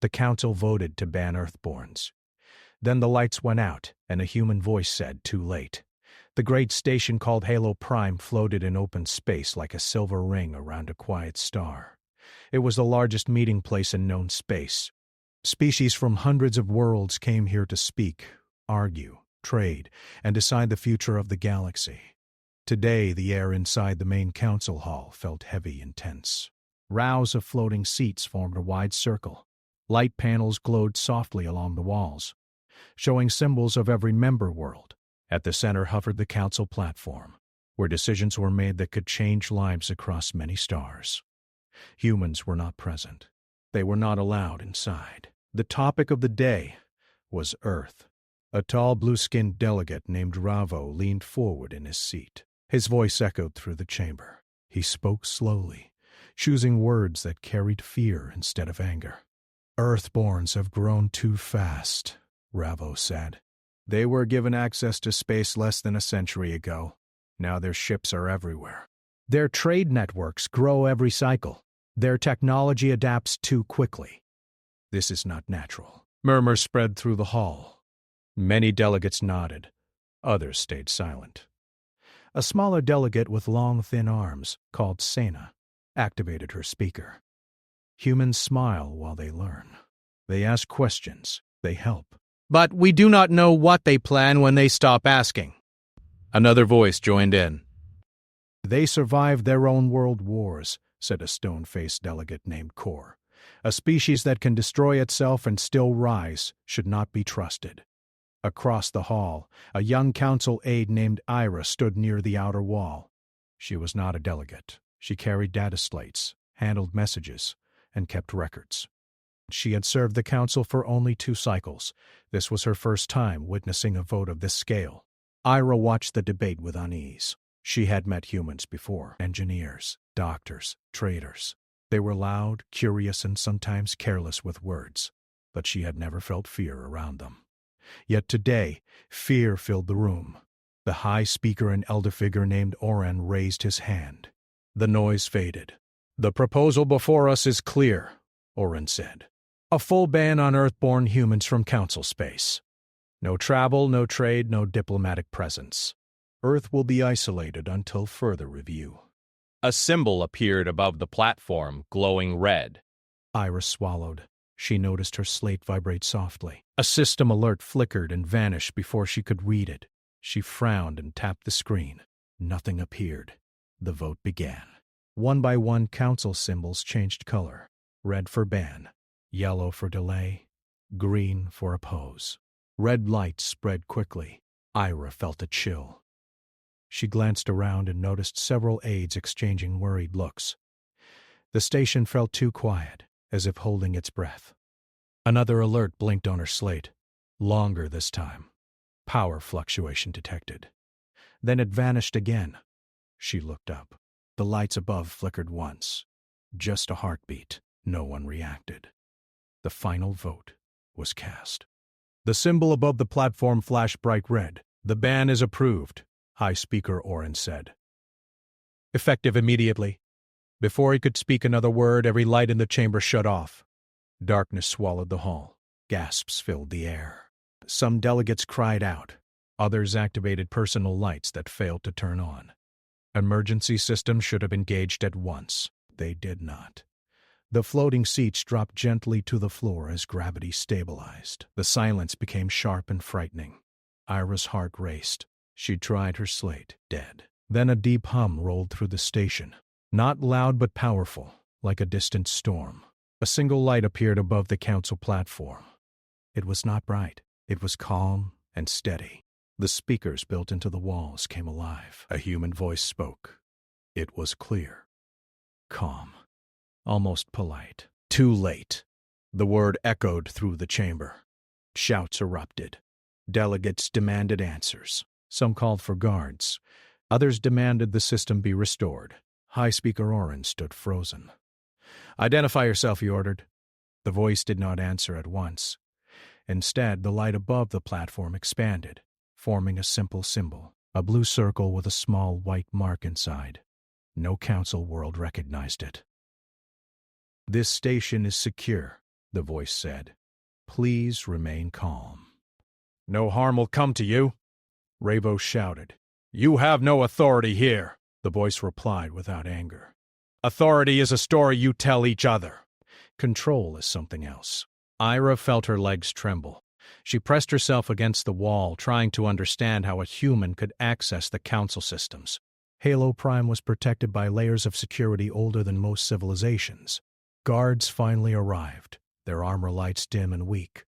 The council voted to ban Earthborns. Then the lights went out, and a human voice said, "Too late." The great station called Halo Prime floated in open space like a silver ring around a quiet star. It was the largest meeting place in known space. Species from hundreds of worlds came here to speak, argue, trade, and decide the future of the galaxy. Today, the air inside the main council hall felt heavy and tense. Rows of floating seats formed a wide circle. Light panels glowed softly along the walls, showing symbols of every member world. At the center hovered the council platform, where decisions were made that could change lives across many stars. Humans were not present. They were not allowed inside. The topic of the day was Earth. A tall, blue-skinned delegate named Ravo leaned forward in his seat. His voice echoed through the chamber. He spoke slowly, choosing words that carried fear instead of anger. "Earthborns have grown too fast," Ravo said. "They were given access to space less than a century ago. Now their ships are everywhere. Their trade networks grow every cycle. Their technology adapts too quickly. This is not natural." Murmurs spread through the hall. Many delegates nodded. Others stayed silent. A smaller delegate with long, thin arms, called Sena, activated her speaker. Humans smile while they learn. They ask questions. They help. But we do not know what they plan when they stop asking. Another voice joined in. "They survived their own world wars," said a stone-faced delegate named Kor. "A species that can destroy itself and still rise should not be trusted." Across the hall, a young council aide named Ira stood near the outer wall. She was not a delegate. She carried data slates, handled messages, and kept records. She had served the council for only 2 cycles. This was her first time witnessing a vote of this scale. Ira watched the debate with unease. She had met humans before, engineers, doctors, traders. They were loud, curious, and sometimes careless with words, but she had never felt fear around them. Yet today, fear filled the room. The high speaker, an elder figure named Oren, raised his hand. The noise faded. "The proposal before us is clear," Oren said. "A full ban on Earthborn humans from council space. No travel, no trade, no diplomatic presence. Earth will be isolated until further review." A symbol appeared above the platform, glowing red. Iris swallowed. She noticed her slate vibrate softly. A system alert flickered and vanished before she could read it. She frowned and tapped the screen. Nothing appeared. The vote began. One by one, council symbols changed color. Red for ban, yellow for delay, green for oppose. Red lights spread quickly. Ira felt a chill. She glanced around and noticed several aides exchanging worried looks. The station felt too quiet, as if holding its breath. Another alert blinked on her slate. Longer this time. Power fluctuation detected. Then it vanished again. She looked up. The lights above flickered once. Just a heartbeat. No one reacted. The final vote was cast. The symbol above the platform flashed bright red. "The ban is approved," High Speaker Oren said. "Effective immediately." Before he could speak another word, every light in the chamber shut off. Darkness swallowed the hall. Gasps filled the air. Some delegates cried out. Others activated personal lights that failed to turn on. Emergency systems should have engaged at once. They did not. The floating seats dropped gently to the floor as gravity stabilized. The silence became sharp and frightening. Ira's heart raced. She tried her slate. Dead. Then a deep hum rolled through the station. Not loud but powerful, like a distant storm. A single light appeared above the council platform. It was not bright. It was calm and steady. The speakers built into the walls came alive. A human voice spoke. It was clear. Calm. Almost polite. "Too late." The word echoed through the chamber. Shouts erupted. Delegates demanded answers. Some called for guards. Others demanded the system be restored. High Speaker Oren stood frozen. "Identify yourself," he ordered. The voice did not answer at once. Instead, the light above the platform expanded, forming a simple symbol, a blue circle with a small white mark inside. No council world recognized it. "This station is secure," the voice said. Please remain calm. No harm will come to you, Ravo shouted. You have no authority here, the voice replied without anger. Authority is a story you tell each other. Control is something else. Ira felt her legs tremble. She pressed herself against the wall, trying to understand how a human could access the council systems. Halo Prime was protected by layers of security older than most civilizations. Guards finally arrived, their armor lights dim and weak.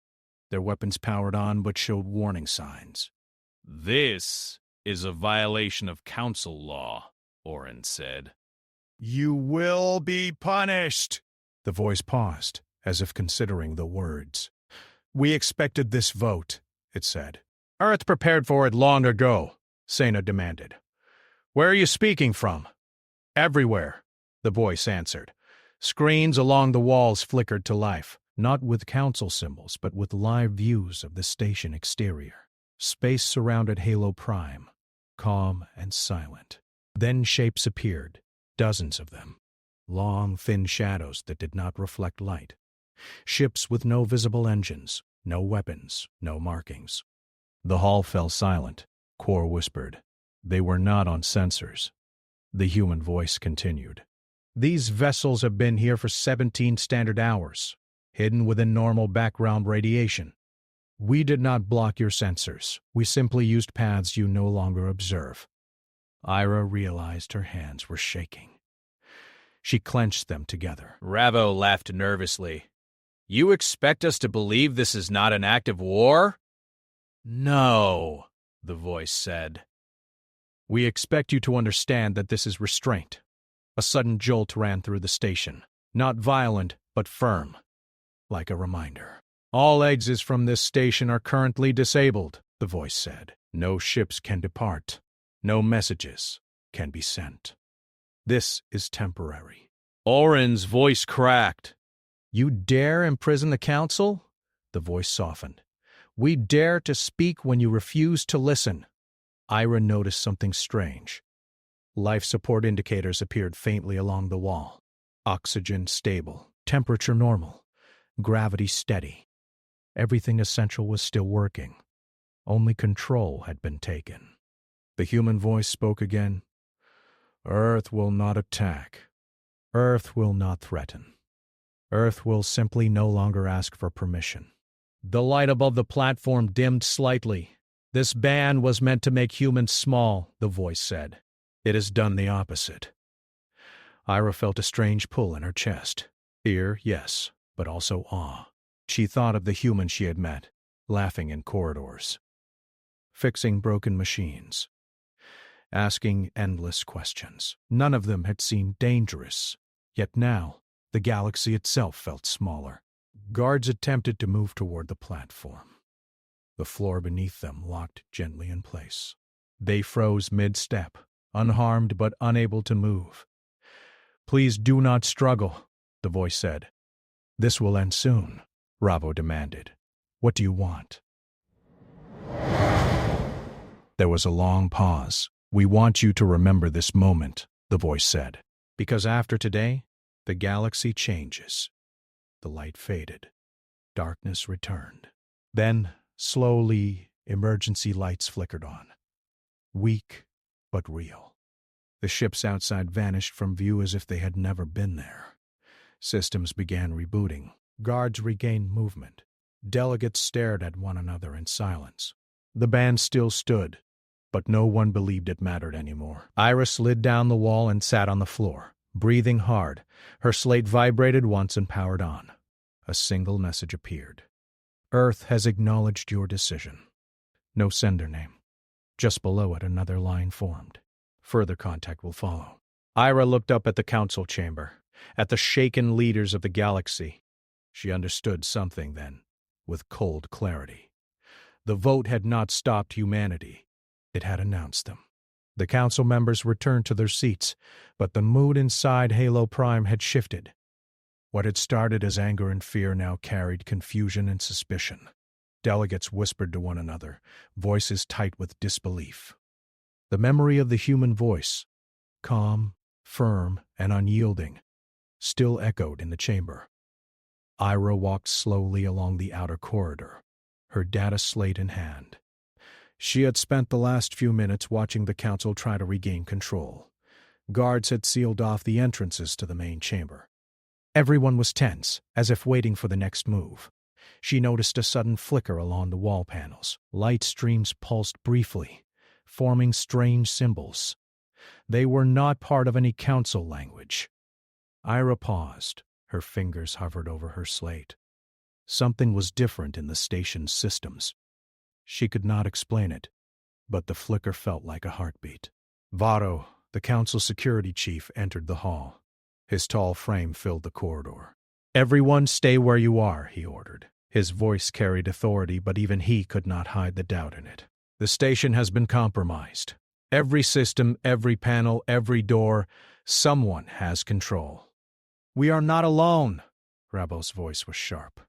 Their weapons powered on but showed warning signs. This is a violation of council law, Orin said. You will be punished. The voice paused, as if considering the words. We expected this vote, it said. Earth prepared for it long ago, Sena demanded. Where are you speaking from? Everywhere, the voice answered. Screens along the walls flickered to life, not with council symbols, but with live views of the station exterior. Space surrounded Halo Prime, calm and silent. Then shapes appeared, dozens of them. Long, thin shadows that did not reflect light. Ships with no visible engines, no weapons, no markings. The hall fell silent. Kor whispered. They were not on sensors. The human voice continued. These vessels have been here for 17 standard hours, hidden within normal background radiation. We did not block your sensors. We simply used paths you no longer observe. Ira realized her hands were shaking. She clenched them together. Ravo laughed nervously. You expect us to believe this is not an active war? No, the voice said. We expect you to understand that this is restraint. A sudden jolt ran through the station, not violent, but firm, like a reminder. All exits from this station are currently disabled, the voice said. No ships can depart. No messages can be sent. This is temporary. Orin's voice cracked. You dare imprison the council? The voice softened. We dare to speak when you refuse to listen. Ira noticed something strange. Life support indicators appeared faintly along the wall. Oxygen stable, temperature normal, gravity steady. Everything essential was still working. Only control had been taken. The human voice spoke again. Earth will not attack. Earth will not threaten. Earth will simply no longer ask for permission. The light above the platform dimmed slightly. This ban was meant to make humans small, the voice said. It has done the opposite. Ira felt a strange pull in her chest. Fear, yes, but also awe. She thought of the humans she had met, laughing in corridors, fixing broken machines, asking endless questions. None of them had seemed dangerous, yet now the galaxy itself felt smaller. Guards attempted to move toward the platform. The floor beneath them locked gently in place. They froze mid-step, unharmed but unable to move. Please do not struggle, the voice said. This will end soon, Ravo demanded. What do you want? There was a long pause. We want you to remember this moment, the voice said. Because after today, the galaxy changes. The light faded. Darkness returned. Then, slowly, emergency lights flickered on. Weak, but real. The ships outside vanished from view as if they had never been there. Systems began rebooting. Guards regained movement. Delegates stared at one another in silence. The band still stood, but no one believed it mattered anymore. Ira slid down the wall and sat on the floor, breathing hard. Her slate vibrated once and powered on. A single message appeared. Earth has acknowledged your decision. No sender name. Just below it, another line formed. Further contact will follow. Ira looked up at the council chamber, at the shaken leaders of the galaxy. She understood something then, with cold clarity. The vote had not stopped humanity. It had announced them. The council members returned to their seats, but the mood inside Halo Prime had shifted. What had started as anger and fear now carried confusion and suspicion. Delegates whispered to one another, voices tight with disbelief. The memory of the human voice, calm, firm, and unyielding, still echoed in the chamber. Ira walked slowly along the outer corridor, her data slate in hand. She had spent the last few minutes watching the council try to regain control. Guards had sealed off the entrances to the main chamber. Everyone was tense, as if waiting for the next move. She noticed a sudden flicker along the wall panels. Light streams pulsed briefly, forming strange symbols. They were not part of any council language. Ira paused. Her fingers hovered over her slate. Something was different in the station's systems. She could not explain it, but the flicker felt like a heartbeat. Varo, the council security chief, entered the hall. His tall frame filled the corridor. "Everyone stay where you are," he ordered. His voice carried authority, but even he could not hide the doubt in it. "The station has been compromised. Every system, every panel, every door, someone has control." "We are not alone," Rabo's voice was sharp.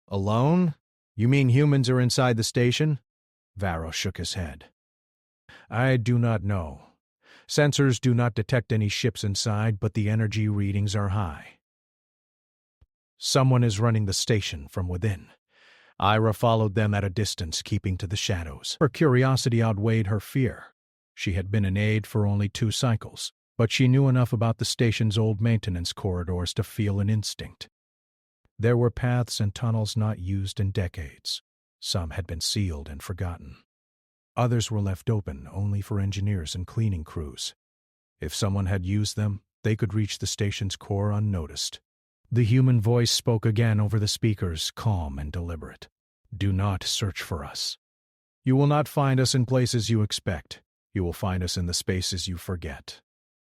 "Alone? You mean humans are inside the station?" Varo shook his head. "I do not know. Sensors do not detect any ships inside, but the energy readings are high. Someone is running the station from within." Ira followed them at a distance, keeping to the shadows. Her curiosity outweighed her fear. She had been an aide for only 2 cycles, but she knew enough about the station's old maintenance corridors to feel an instinct. There were paths and tunnels not used in decades. Some had been sealed and forgotten. Others were left open only for engineers and cleaning crews. If someone had used them, they could reach the station's core unnoticed. The human voice spoke again over the speakers, calm and deliberate. "Do not search for us. You will not find us in places you expect. You will find us in the spaces you forget."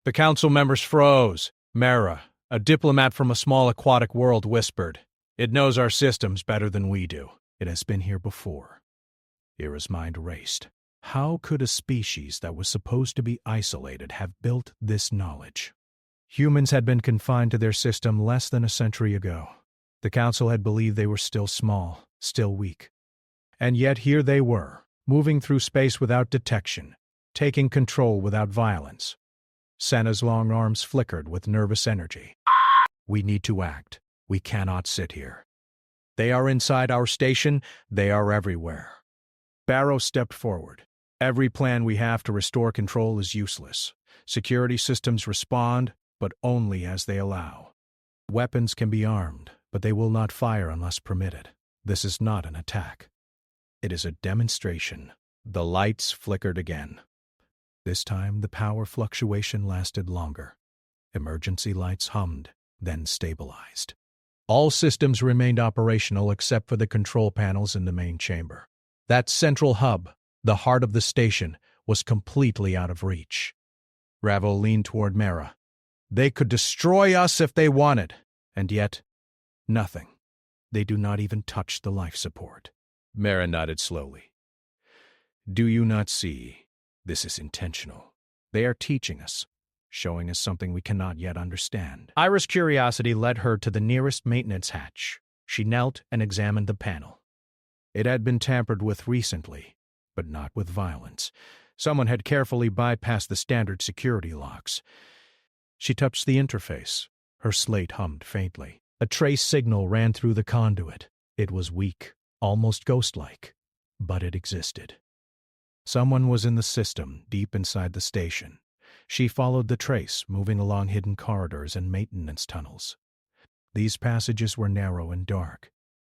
The council members froze. Mara, a diplomat from a small aquatic world, whispered, "It knows our systems better than we do. It has been here before." Ira's mind raced. How could a species that was supposed to be isolated have built this knowledge? Humans had been confined to their system less than a century ago. The council had believed they were still small, still weak. And yet here they were, moving through space without detection, taking control without violence. Senna's long arms flickered with nervous energy. "We need to act. We cannot sit here. They are inside our station. They are everywhere." Barrow stepped forward. "Every plan we have to restore control is useless. Security systems respond, but only as they allow. Weapons can be armed, but they will not fire unless permitted. This is not an attack. It is a demonstration." The lights flickered again. This time the power fluctuation lasted longer. Emergency lights hummed, then stabilized. All systems remained operational except for the control panels in the main chamber. That central hub, the heart of the station, was completely out of reach. Ravo leaned toward Mara. "They could destroy us if they wanted, and yet, nothing. They do not even touch the life support." Mara nodded slowly. "Do you not see? This is intentional. They are teaching us, showing us something we cannot yet understand." Ira's curiosity led her to the nearest maintenance hatch. She knelt and examined the panel. It had been tampered with recently, but not with violence. Someone had carefully bypassed the standard security locks. She touched the interface. Her slate hummed faintly. A trace signal ran through the conduit. It was weak, almost ghost-like, but it existed. Someone was in the system, deep inside the station. She followed the trace, moving along hidden corridors and maintenance tunnels. These passages were narrow and dark,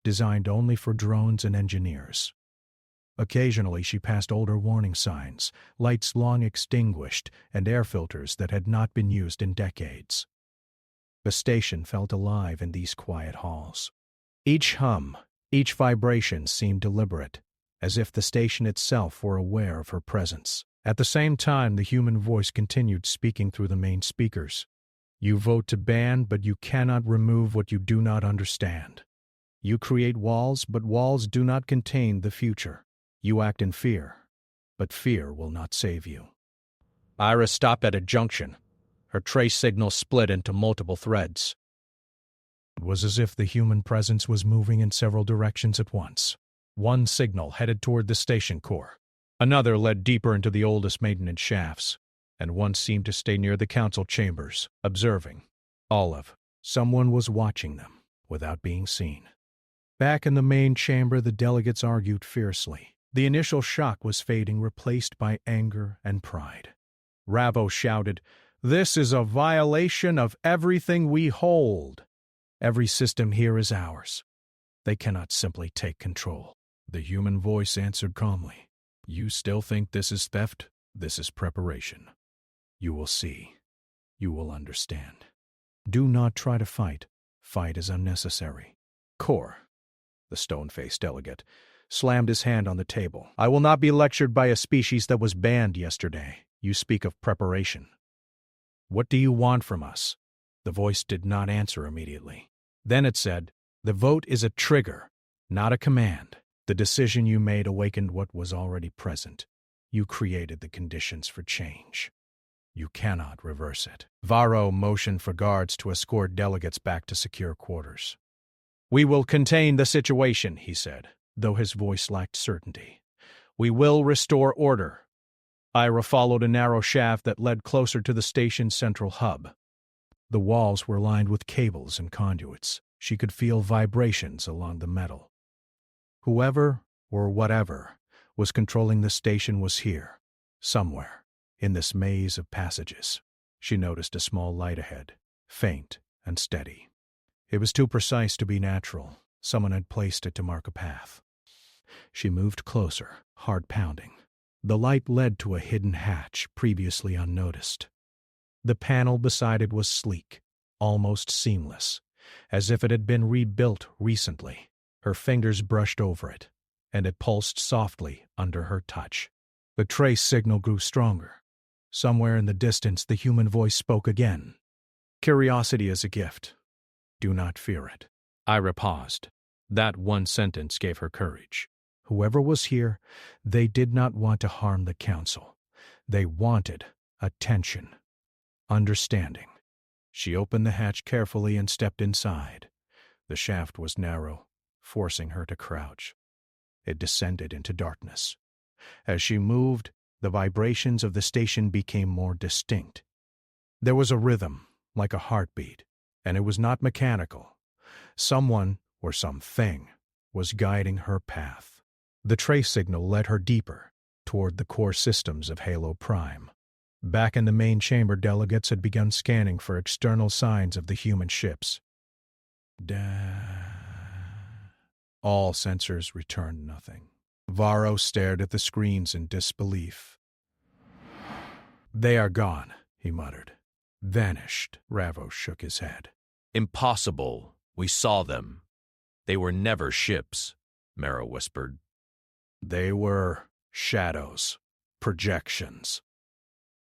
designed only for drones and engineers. Occasionally she passed older warning signs, lights long extinguished, and air filters that had not been used in decades. The station felt alive in these quiet halls. Each hum, each vibration seemed deliberate, as if the station itself were aware of her presence. At the same time, the human voice continued speaking through the main speakers. "You vote to ban, but you cannot remove what you do not understand. You create walls, but walls do not contain the future. You act in fear, but fear will not save you." Ira stopped at a junction. Her trace signal split into multiple threads. It was as if the human presence was moving in several directions at once. One signal headed toward the station core. Another led deeper into the oldest maintenance shafts, and one seemed to stay near the council chambers, observing. Olive, someone was watching them. without being seen. Back in the main chamber, the delegates argued fiercely. The initial shock was fading, replaced by anger and pride. Ravo shouted, "This is a violation of everything we hold. Every system here is ours. They cannot simply take control." The human voice answered calmly, "You still think this is theft? This is preparation. You will see. You will understand. Do not try to fight. Fight is unnecessary." Core, the stone-faced delegate, slammed his hand on the table. "I will not be lectured by a species that was banned yesterday. You speak of preparation. What do you want from us?" The voice did not answer immediately. Then it said, "The vote is a trigger, not a command. The decision you made awakened what was already present. You created the conditions for change. You cannot reverse it." Varro motioned for guards to escort delegates back to secure quarters. "We will contain the situation," he said, though his voice lacked certainty. "We will restore order." Ira followed a narrow shaft that led closer to the station's central hub. The walls were lined with cables and conduits. She could feel vibrations along the metal. Whoever, or whatever, was controlling the station was here, somewhere, in this maze of passages. She noticed a small light ahead, faint and steady. It was too precise to be natural. Someone had placed it to mark a path. She moved closer, heart pounding. The light led to a hidden hatch previously unnoticed. The panel beside it was sleek, almost seamless, as if it had been rebuilt recently. Her fingers brushed over it, and it pulsed softly under her touch. The trace signal grew stronger. Somewhere in the distance, the human voice spoke again. "Curiosity is a gift. Do not fear it." Ira paused. That one sentence gave her courage. Whoever was here, they did not want to harm the council. They wanted attention, understanding. She opened the hatch carefully and stepped inside. The shaft was narrow, forcing her to crouch. It descended into darkness. As she moved, the vibrations of the station became more distinct. There was a rhythm, like a heartbeat, and it was not mechanical. Someone, or something, was guiding her path. The trace signal led her deeper, toward the core systems of Halo Prime. Back in the main chamber, delegates had begun scanning for external signs of the human ships. All sensors returned nothing. Varro stared at the screens in disbelief. "They are gone," he muttered. "Vanished." Ravo shook his head. "Impossible. We saw them. They were never ships," Mara whispered. "They were shadows, projections."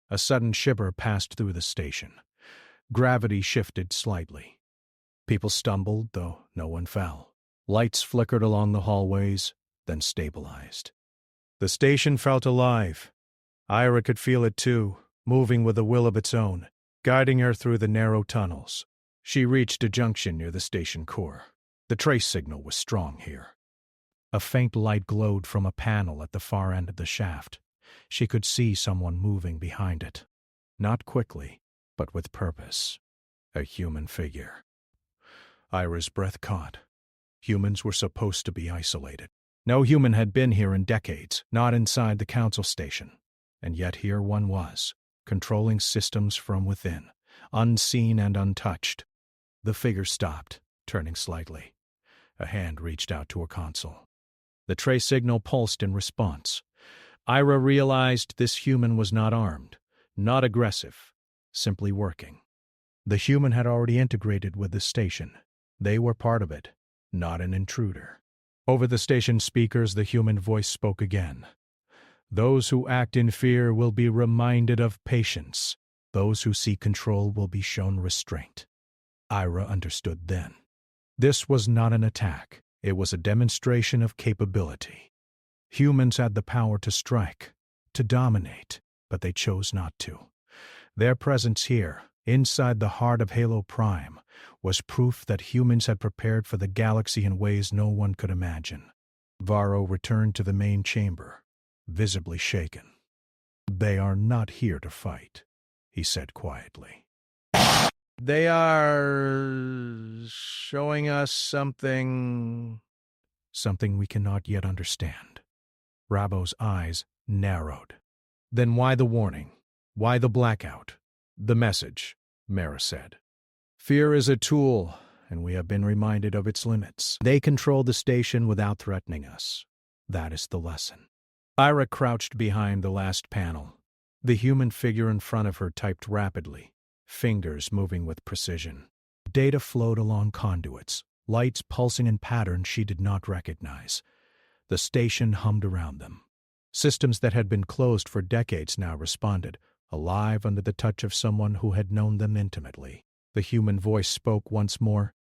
A sudden shiver passed through the station. Gravity shifted slightly. People stumbled, though no one fell. Lights flickered along the hallways, then stabilized. The station felt alive. Ira could feel it too, moving with a will of its own, guiding her through the narrow tunnels. She reached a junction near the station core. The trace signal was strong here. A faint light glowed from a panel at the far end of the shaft. She could see someone moving behind it. Not quickly, but with purpose. A human figure. Ira's breath caught. Humans were supposed to be isolated. No human had been here in decades, not inside the council station. And yet here one was, controlling systems from within, unseen and untouched. The figure stopped, turning slightly. A hand reached out to a console. The trace signal pulsed in response. Ira realized this human was not armed, not aggressive, simply working. The human had already integrated with the station. They were part of it, not an intruder. Over the station speakers, the human voice spoke again. "Those who act in fear will be reminded of patience. Those who seek control will be shown restraint." Ira understood then. This was not an attack. It was a demonstration of capability. Humans had the power to strike, to dominate, but they chose not to. Their presence here, inside the heart of Halo Prime, was proof that humans had prepared for the galaxy in ways no one could imagine. Varro returned to the main chamber, visibly shaken. "They are not here to fight," he said quietly. They are showing us something we cannot yet understand. Rabo's eyes narrowed. Then why the warning? Why the blackout? The message, Mara said. Fear is a tool, and we have been reminded of its limits. They control the station without threatening us. That is the lesson. Ira crouched behind the last panel. The human figure in front of her typed rapidly, fingers moving with precision. Data flowed along conduits, lights pulsing in patterns she did not recognize. The station hummed around them. Systems that had been closed for decades now responded, alive under the touch of someone who had known them intimately. The human voice spoke once more,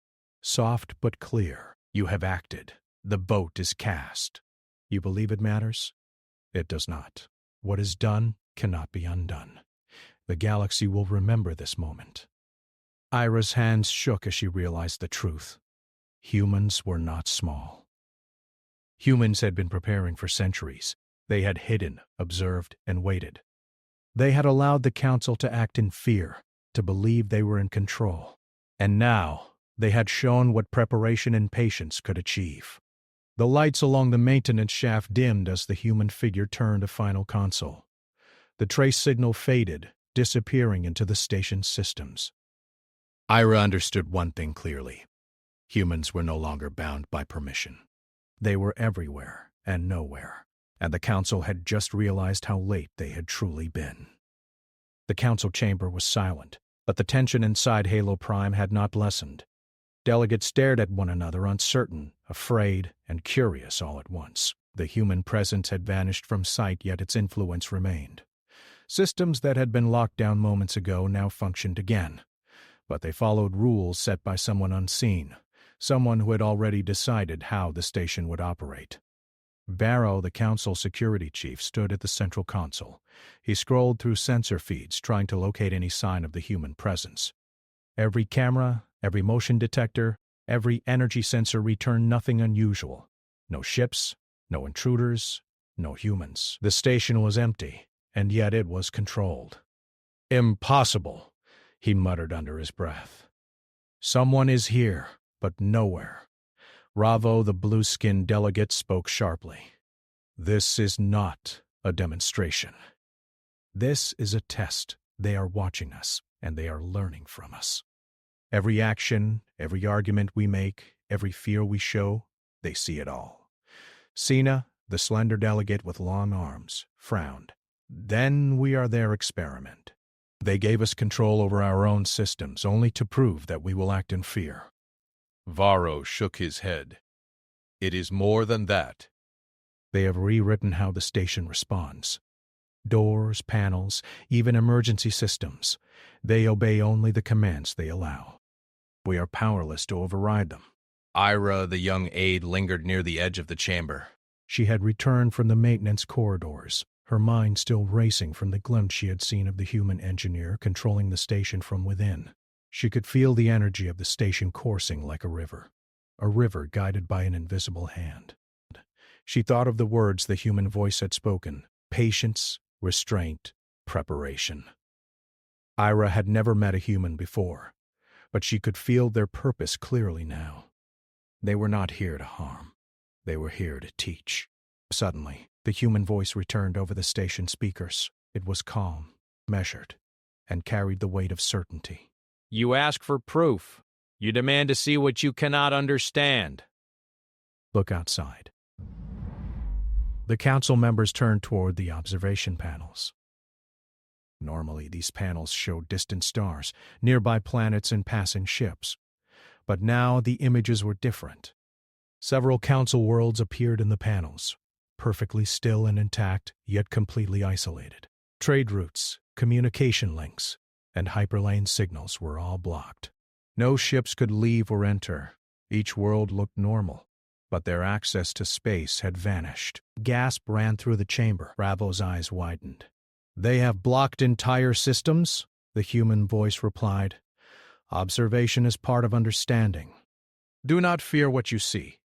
soft but clear. You have acted. The vote is cast. You believe it matters? It does not. What is done cannot be undone. The galaxy will remember this moment. Ira's hands shook as she realized the truth. Humans were not small. Humans had been preparing for centuries. They had hidden, observed, and waited. They had allowed the Council to act in fear, to believe they were in control. And now, they had shown what preparation and patience could achieve. The lights along the maintenance shaft dimmed as the human figure turned a final console. The trace signal faded, disappearing into the station's systems. Ira understood one thing clearly. Humans were no longer bound by permission. They were everywhere and nowhere, and the Council had just realized how late they had truly been. The Council chamber was silent, but the tension inside Halo Prime had not lessened. Delegates stared at one another, uncertain, afraid, and curious all at once. The human presence had vanished from sight, yet its influence remained. Systems that had been locked down moments ago now functioned again, but they followed rules set by someone unseen, someone who had already decided how the station would operate. Barrow, the Council security chief, stood at the central console. He scrolled through sensor feeds, trying to locate any sign of the human presence. Every camera, every motion detector, every energy sensor returned nothing unusual. No ships, no intruders, no humans. The station was empty, and yet it was controlled. Impossible, he muttered under his breath. Someone is here, but nowhere. Ravo, the blue-skinned delegate, spoke sharply. This is not a demonstration. This is a test. They are watching us, and they are learning from us. Every action, every argument we make, every fear we show, they see it all. Sina, the slender delegate with long arms, frowned. Then we are their experiment. They gave us control over our own systems, only to prove that we will act in fear. Varro shook his head. It is more than that. They have rewritten how the station responds. Doors, panels, even emergency systems. They obey only the commands they allow. We are powerless to override them. Ira, the young aide, lingered near the edge of the chamber. She had returned from the maintenance corridors, her mind still racing from the glimpse she had seen of the human engineer controlling the station from within. She could feel the energy of the station coursing like a river guided by an invisible hand. She thought of the words the human voice had spoken: patience, restraint, preparation. Ira had never met a human before, but she could feel their purpose clearly now. They were not here to harm. They were here to teach. Suddenly, the human voice returned over the station speakers. It was calm, measured, and carried the weight of certainty. You ask for proof. You demand to see what you cannot understand. Look outside. The council members turned toward the observation panels. Normally, these panels showed distant stars, nearby planets, and passing ships. But now the images were different. Several council worlds appeared in the panels, perfectly still and intact, yet completely isolated. Trade routes, communication links, and hyperlane signals were all blocked. No ships could leave or enter. Each world looked normal, but their access to space had vanished. Gasp ran through the chamber. Ravo's eyes widened. They have blocked entire systems, the human voice replied. Observation is part of understanding. Do not fear what you see.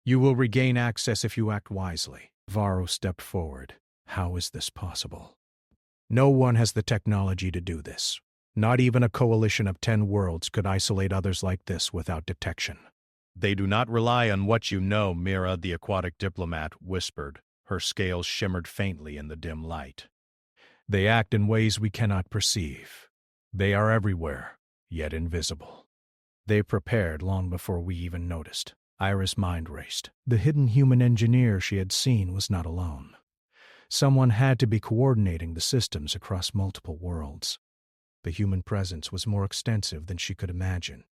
You will regain access if you act wisely. Varro stepped forward. How is this possible? No one has the technology to do this. Not even a coalition of 10 worlds could isolate others like this without detection. They do not rely on what you know, Mira, the aquatic diplomat whispered. Her scales shimmered faintly in the dim light. They act in ways we cannot perceive. They are everywhere, yet invisible. They prepared long before we even noticed. Ira's mind raced. The hidden human engineer she had seen was not alone. Someone had to be coordinating the systems across multiple worlds. The human presence was more extensive than she could imagine.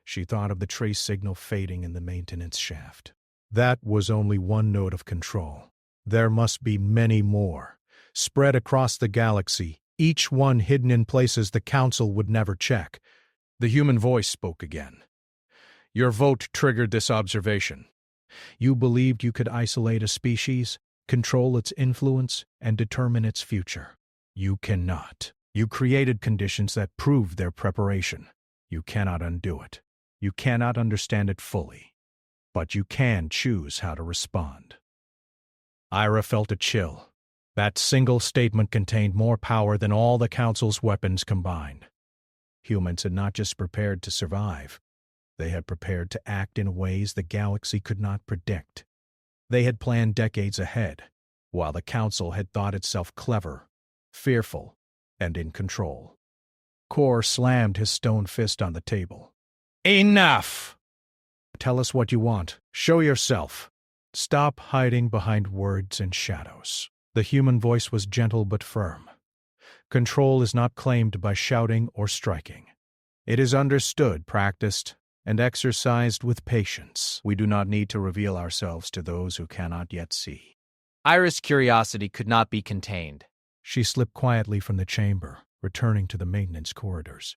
She thought of the trace signal fading in the maintenance shaft. That was only one node of control. There must be many more, spread across the galaxy, each one hidden in places the Council would never check. The human voice spoke again. Your vote triggered this observation. You believed you could isolate a species, control its influence, and determine its future. You cannot. You created conditions that proved their preparation. You cannot undo it. You cannot understand it fully. But you can choose how to respond. Ira felt a chill. That single statement contained more power than all the Council's weapons combined. Humans had not just prepared to survive. They had prepared to act in ways the galaxy could not predict. They had planned decades ahead, while the Council had thought itself clever, fearful, and in control. Kor slammed his stone fist on the table. Enough! Tell us what you want. Show yourself. Stop hiding behind words and shadows. The human voice was gentle but firm. Control is not claimed by shouting or striking. It is understood, practiced, and exercised with patience. We do not need to reveal ourselves to those who cannot yet see. Ira's curiosity could not be contained. She slipped quietly from the chamber, returning to the maintenance corridors.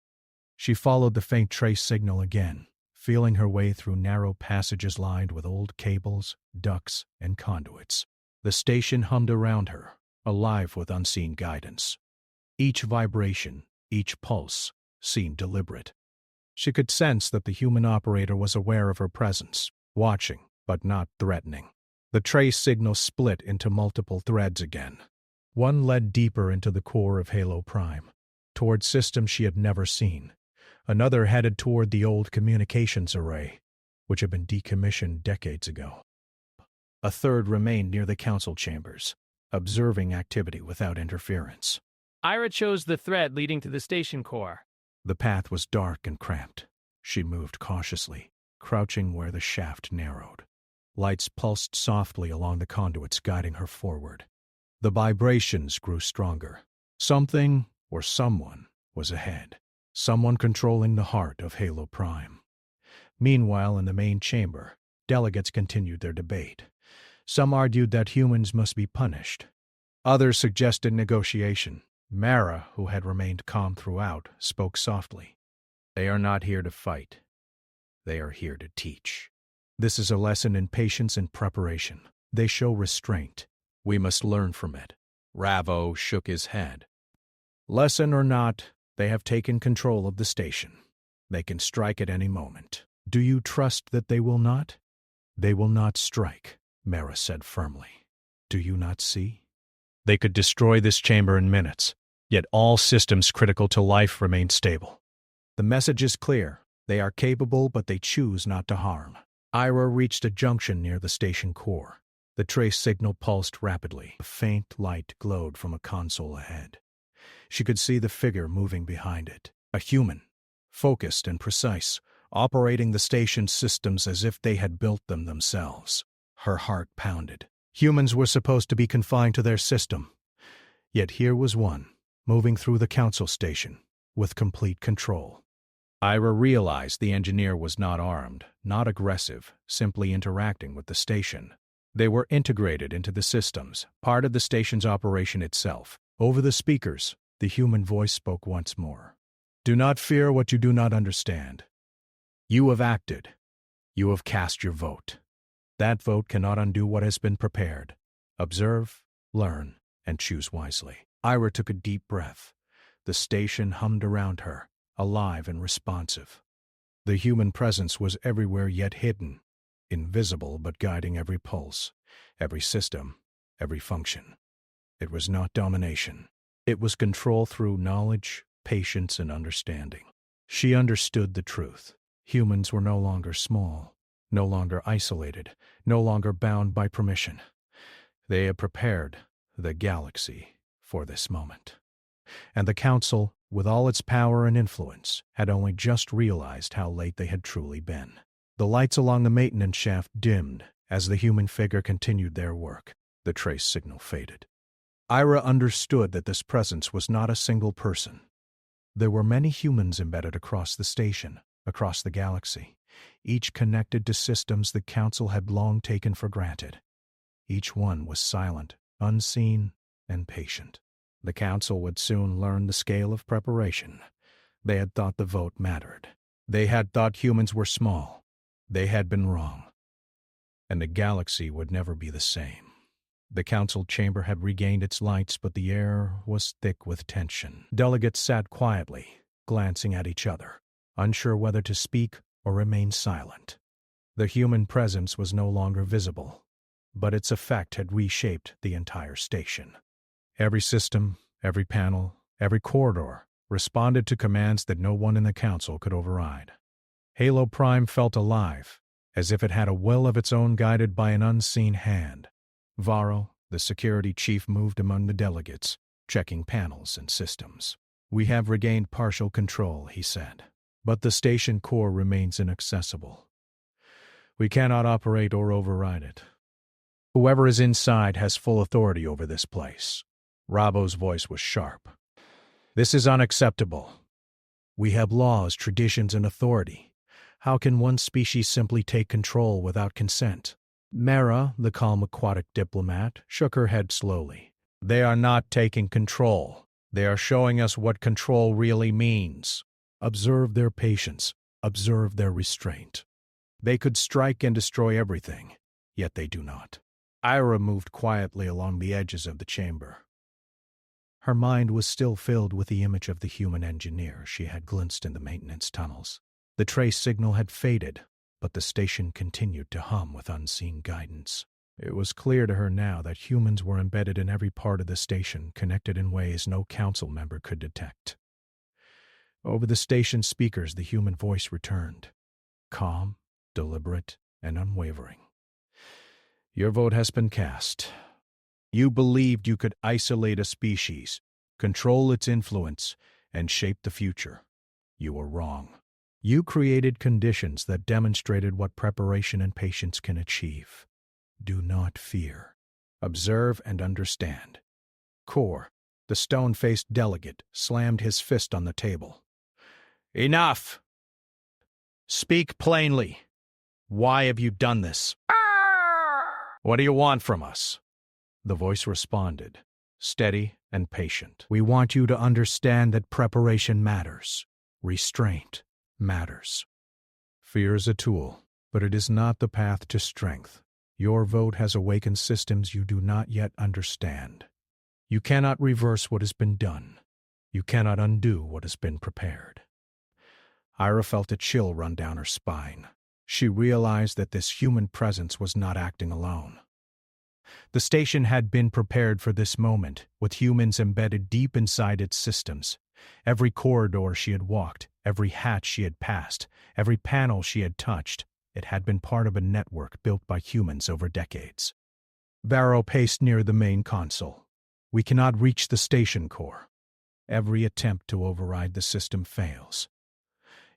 She followed the faint trace signal again, feeling her way through narrow passages lined with old cables, ducts, and conduits. The station hummed around her, alive with unseen guidance. Each vibration, each pulse, seemed deliberate. She could sense that the human operator was aware of her presence, watching, but not threatening. The trace signal split into multiple threads again. One led deeper into the core of Halo Prime, toward systems she had never seen. Another headed toward the old communications array, which had been decommissioned decades ago. A third remained near the council chambers, observing activity without interference. Ira chose the thread leading to the station core. The path was dark and cramped. She moved cautiously, crouching where the shaft narrowed. Lights pulsed softly along the conduits, guiding her forward. The vibrations grew stronger. Something or someone was ahead. Someone controlling the heart of Halo Prime. Meanwhile, in the main chamber, delegates continued their debate. Some argued that humans must be punished. Others suggested negotiation. Mara, who had remained calm throughout, spoke softly. They are not here to fight. They are here to teach. This is a lesson in patience and preparation. They show restraint. We must learn from it. Ravo shook his head. Lesson or not, they have taken control of the station. They can strike at any moment. Do you trust that they will not? They will not strike, Mara said firmly. Do you not see? They could destroy this chamber in minutes, yet all systems critical to life remain stable. The message is clear. They are capable, but they choose not to harm. Ira reached a junction near the station core. The trace signal pulsed rapidly. A faint light glowed from a console ahead. She could see the figure moving behind it. A human, focused and precise, operating the station's systems as if they had built them themselves. Her heart pounded. Humans were supposed to be confined to their system. Yet here was one, moving through the council station, with complete control. Ira realized the engineer was not armed, not aggressive, simply interacting with the station. They were integrated into the systems, part of the station's operation itself. Over the speakers, the human voice spoke once more. Do not fear what you do not understand. You have acted. You have cast your vote. That vote cannot undo what has been prepared. Observe, learn, and choose wisely. Ira took a deep breath. The station hummed around her, alive and responsive. The human presence was everywhere yet hidden, invisible but guiding every pulse, every system, every function. It was not domination. It was control through knowledge, patience, and understanding. She understood the truth. Humans were no longer small, no longer isolated, no longer bound by permission. They had prepared the galaxy for this moment. And the Council, with all its power and influence, had only just realized how late they had truly been. The lights along the maintenance shaft dimmed as the human figure continued their work. The trace signal faded. Ira understood that this presence was not a single person. There were many humans embedded across the station, across the galaxy, each connected to systems the Council had long taken for granted. Each one was silent, unseen, and patient. The Council would soon learn the scale of preparation. They had thought the vote mattered. They had thought humans were small. They had been wrong. And the galaxy would never be the same. The Council chamber had regained its lights, but the air was thick with tension. Delegates sat quietly, glancing at each other, unsure whether to speak or remain silent. The human presence was no longer visible, but its effect had reshaped the entire station. Every system, every panel, every corridor responded to commands that no one in the Council could override. Halo Prime felt alive, as if it had a will of its own guided by an unseen hand. Varro, the security chief, moved among the delegates, checking panels and systems. "We have regained partial control," he said, "but the station core remains inaccessible. We cannot operate or override it. Whoever is inside has full authority over this place." Rabo's voice was sharp. "This is unacceptable. We have laws, traditions, and authority. How can one species simply take control without consent?" Mara, the calm aquatic diplomat, shook her head slowly. "They are not taking control. They are showing us what control really means. Observe their patience. Observe their restraint. They could strike and destroy everything, yet they do not." Ira moved quietly along the edges of the chamber. Her mind was still filled with the image of the human engineer she had glimpsed in the maintenance tunnels. The trace signal had faded, but the station continued to hum with unseen guidance. It was clear to her now that humans were embedded in every part of the station, connected in ways no Council member could detect. Over the station speakers, the human voice returned, calm, deliberate, and unwavering. "Your vote has been cast. You believed you could isolate a species, control its influence, and shape the future. You were wrong. You created conditions that demonstrated what preparation and patience can achieve. Do not fear. Observe and understand." Core, the stone-faced delegate, slammed his fist on the table. "Enough! Speak plainly. Why have you done this? What do you want from us?" The voice responded, steady and patient. "We want you to understand that preparation matters. Restraint matters. Fear is a tool, but it is not the path to strength. Your vote has awakened systems you do not yet understand. You cannot reverse what has been done. You cannot undo what has been prepared." Ira felt a chill run down her spine. She realized that this human presence was not acting alone. The station had been prepared for this moment, with humans embedded deep inside its systems. Every corridor she had walked, every hatch she had passed, every panel she had touched, it had been part of a network built by humans over decades. Varro paced near the main console. "We cannot reach the station core. Every attempt to override the system fails.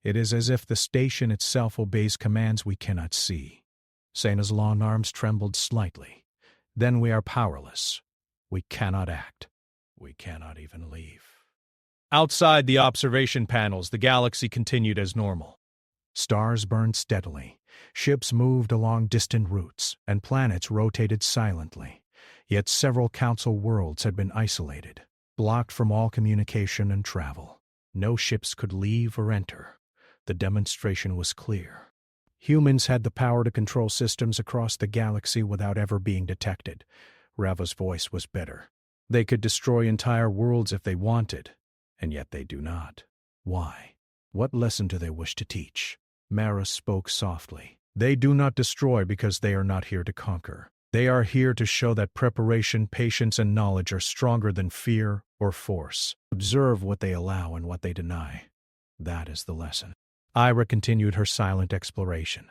It is as if the station itself obeys commands we cannot see." Sena's long arms trembled slightly. "Then we are powerless. We cannot act. We cannot even leave." Outside the observation panels, the galaxy continued as normal. Stars burned steadily, ships moved along distant routes, and planets rotated silently. Yet several Council worlds had been isolated, blocked from all communication and travel. No ships could leave or enter. The demonstration was clear. Humans had the power to control systems across the galaxy without ever being detected. Rava's voice was bitter. They could destroy entire worlds if they wanted, and yet they do not. Why? What lesson do they wish to teach? Mara spoke softly. "They do not destroy because they are not here to conquer. They are here to show that preparation, patience, and knowledge are stronger than fear or force. Observe what they allow and what they deny. That is the lesson. Ira continued her silent exploration.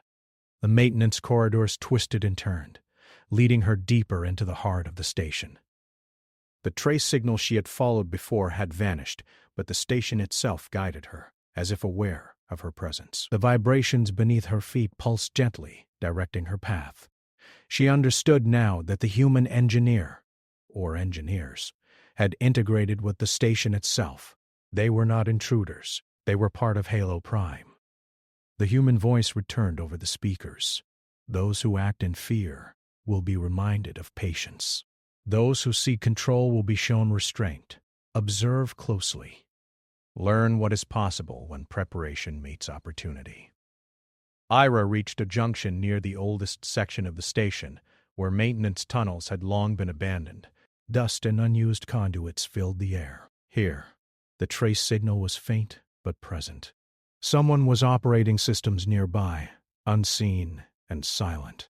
The maintenance corridors twisted and turned, leading her deeper into the heart of the station. The trace signal she had followed before had vanished, but the station itself guided her, as if aware of her presence. The vibrations beneath her feet pulsed gently, directing her path. She understood now that the human engineer, or engineers, had integrated with the station itself. They were not intruders. They were part of Halo Prime. The human voice returned over the speakers. Those who act in fear will be reminded of patience. Those who seek control will be shown restraint. Observe closely. Learn what is possible when preparation meets opportunity. Ira reached a junction near the oldest section of the station, where maintenance tunnels had long been abandoned. Dust and unused conduits filled the air. Here, the trace signal was faint but present. Someone was operating systems nearby, unseen and silent.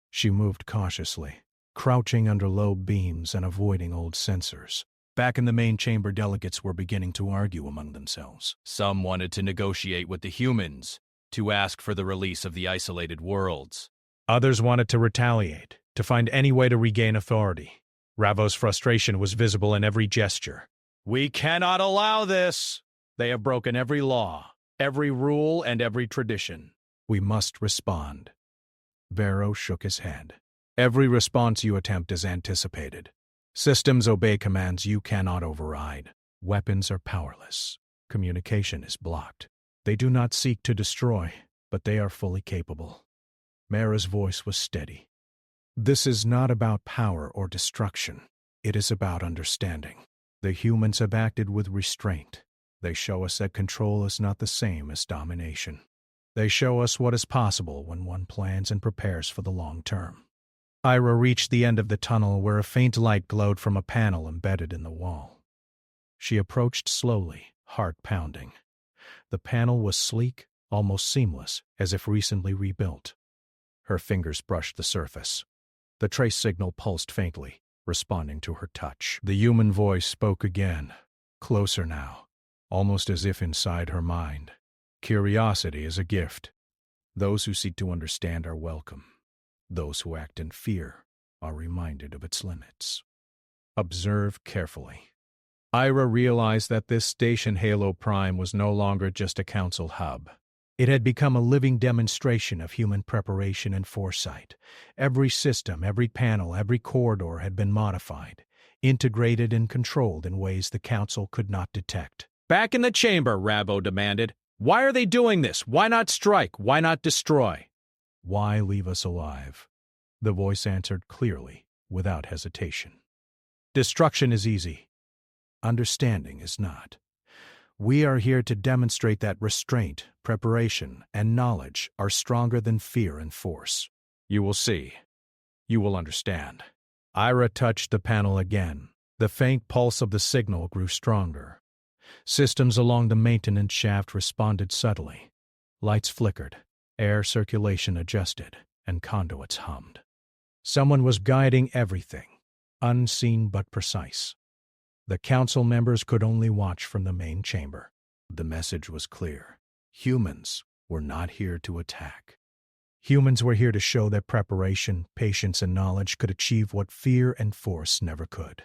She moved cautiously, crouching under low beams and avoiding old sensors. Back in the main chamber, delegates were beginning to argue among themselves. Some wanted to negotiate with the humans, to ask for the release of the isolated worlds. Others wanted to retaliate, to find any way to regain authority. Ravo's frustration was visible in every gesture. We cannot allow this! They have broken every law, every rule, and every tradition. We must respond. Vero shook his head. Every response you attempt is anticipated. Systems obey commands you cannot override. Weapons are powerless. Communication is blocked. They do not seek to destroy, but they are fully capable. Mara's voice was steady. This is not about power or destruction. It is about understanding. The humans have acted with restraint. They show us that control is not the same as domination. They show us what is possible when one plans and prepares for the long term. Ira reached the end of the tunnel where a faint light glowed from a panel embedded in the wall. She approached slowly, heart pounding. The panel was sleek, almost seamless, as if recently rebuilt. Her fingers brushed the surface. The trace signal pulsed faintly, responding to her touch. The human voice spoke again, closer now, almost as if inside her mind. Curiosity is a gift. Those who seek to understand are welcome. Those who act in fear are reminded of its limits. Observe carefully. Ira realized that this station Halo Prime was no longer just a council hub. It had become a living demonstration of human preparation and foresight. Every system, every panel, every corridor had been modified, integrated and controlled in ways the council could not detect. Back in the chamber, Ravo demanded. Why are they doing this? Why not strike? Why not destroy? Why leave us alive? The voice answered clearly, without hesitation. Destruction is easy. Understanding is not. We are here to demonstrate that restraint, preparation, and knowledge are stronger than fear and force. You will see. You will understand. Ira touched the panel again. The faint pulse of the signal grew stronger. Systems along the maintenance shaft responded subtly. Lights flickered, air circulation adjusted, and conduits hummed. Someone was guiding everything, unseen but precise. The council members could only watch from the main chamber. The message was clear. Humans were not here to attack. Humans were here to show that preparation, patience, and knowledge could achieve what fear and force never could.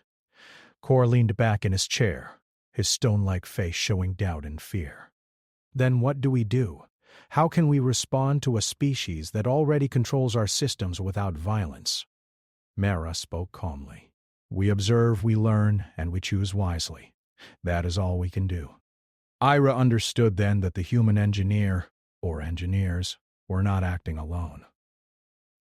Kor leaned back in his chair, his stone-like face showing doubt and fear. Then what do we do? How can we respond to a species that already controls our systems without violence? Mara spoke calmly. We observe, we learn, and we choose wisely. That is all we can do. Ira understood then that the human engineer, or engineers, were not acting alone.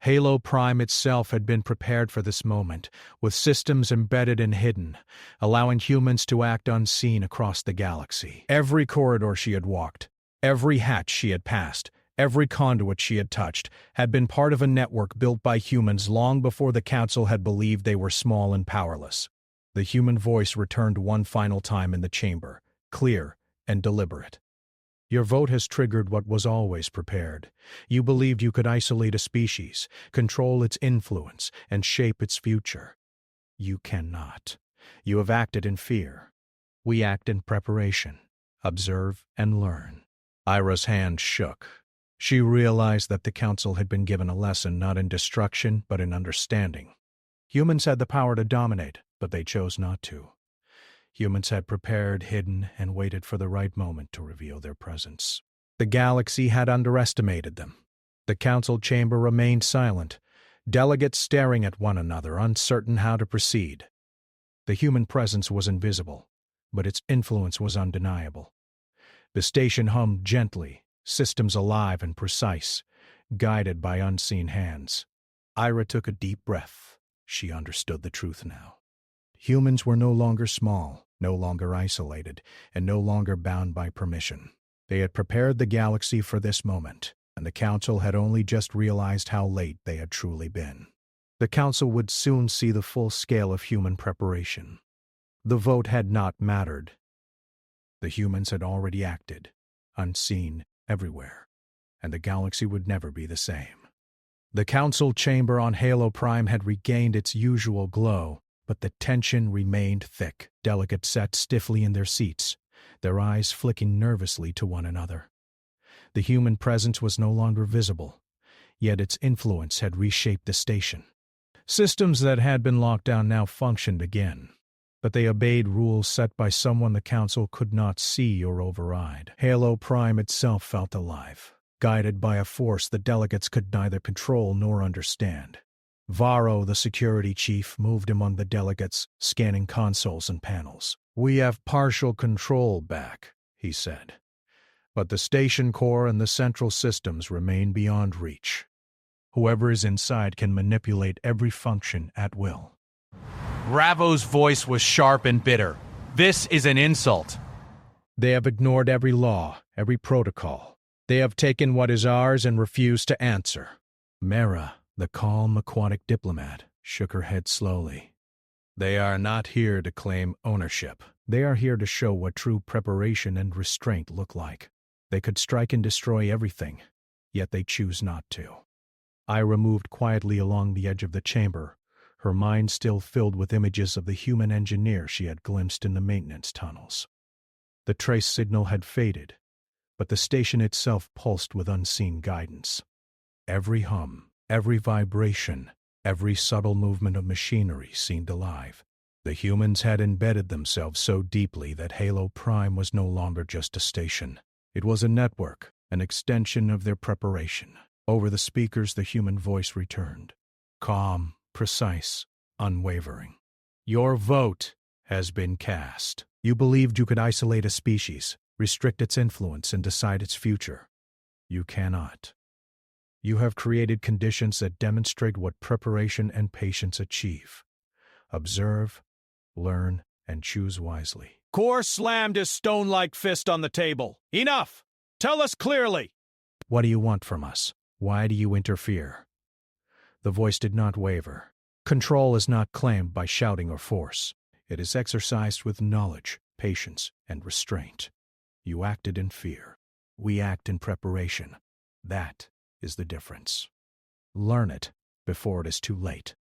Halo Prime itself had been prepared for this moment, with systems embedded and hidden, allowing humans to act unseen across the galaxy. Every corridor she had walked, every hatch she had passed, every conduit she had touched, had been part of a network built by humans long before the Council had believed they were small and powerless. The human voice returned one final time in the chamber, clear and deliberate. Your vote has triggered what was always prepared. You believed you could isolate a species, control its influence, and shape its future. You cannot. You have acted in fear. We act in preparation. Observe and learn. Ira's hand shook. She realized that the council had been given a lesson not in destruction but in understanding. Humans had the power to dominate, but they chose not to. Humans had prepared, hidden, and waited for the right moment to reveal their presence. The galaxy had underestimated them. The council chamber remained silent, delegates staring at one another, uncertain how to proceed. The human presence was invisible, but its influence was undeniable. The station hummed gently, systems alive and precise, guided by unseen hands. Ira took a deep breath. She understood the truth now. Humans were no longer small, no longer isolated, and no longer bound by permission. They had prepared the galaxy for this moment, and the Council had only just realized how late they had truly been. The Council would soon see the full scale of human preparation. The vote had not mattered. The humans had already acted, unseen everywhere, and the galaxy would never be the same. The Council chamber on Halo Prime had regained its usual glow, but the tension remained thick. Delegates sat stiffly in their seats, their eyes flicking nervously to one another. The human presence was no longer visible, yet its influence had reshaped the station. Systems that had been locked down now functioned again, but they obeyed rules set by someone the Council could not see or override. Halo Prime itself felt alive, guided by a force the delegates could neither control nor understand. Varro, the security chief, moved among the delegates, scanning consoles and panels. "We have partial control back," he said. "But the station core and the central systems remain beyond reach. Whoever is inside can manipulate every function at will." Ravo's voice was sharp and bitter. "This is an insult." "They have ignored every law, every protocol. They have taken what is ours and refused to answer." Mara, the calm aquatic diplomat, shook her head slowly. "They are not here to claim ownership. They are here to show what true preparation and restraint look like. They could strike and destroy everything, yet they choose not to." Ira moved quietly along the edge of the chamber, her mind still filled with images of the human engineer she had glimpsed in the maintenance tunnels. The trace signal had faded, but the station itself pulsed with unseen guidance. Every hum, every vibration, every subtle movement of machinery seemed alive. The humans had embedded themselves so deeply that Halo Prime was no longer just a station. It was a network, an extension of their preparation. Over the speakers, the human voice returned, calm, precise, unwavering. "Your vote has been cast. You believed you could isolate a species, restrict its influence, and decide its future. You cannot. You have created conditions that demonstrate what preparation and patience achieve. Observe, learn, and choose wisely." Core slammed his stone-like fist on the table. "Enough! Tell us clearly!" "What do you want from us? Why do you interfere?" The voice did not waver. Control is not claimed by shouting or force. It is exercised with knowledge, patience, and restraint. You acted in fear. We act in preparation. That is the difference. Learn it before it is too late.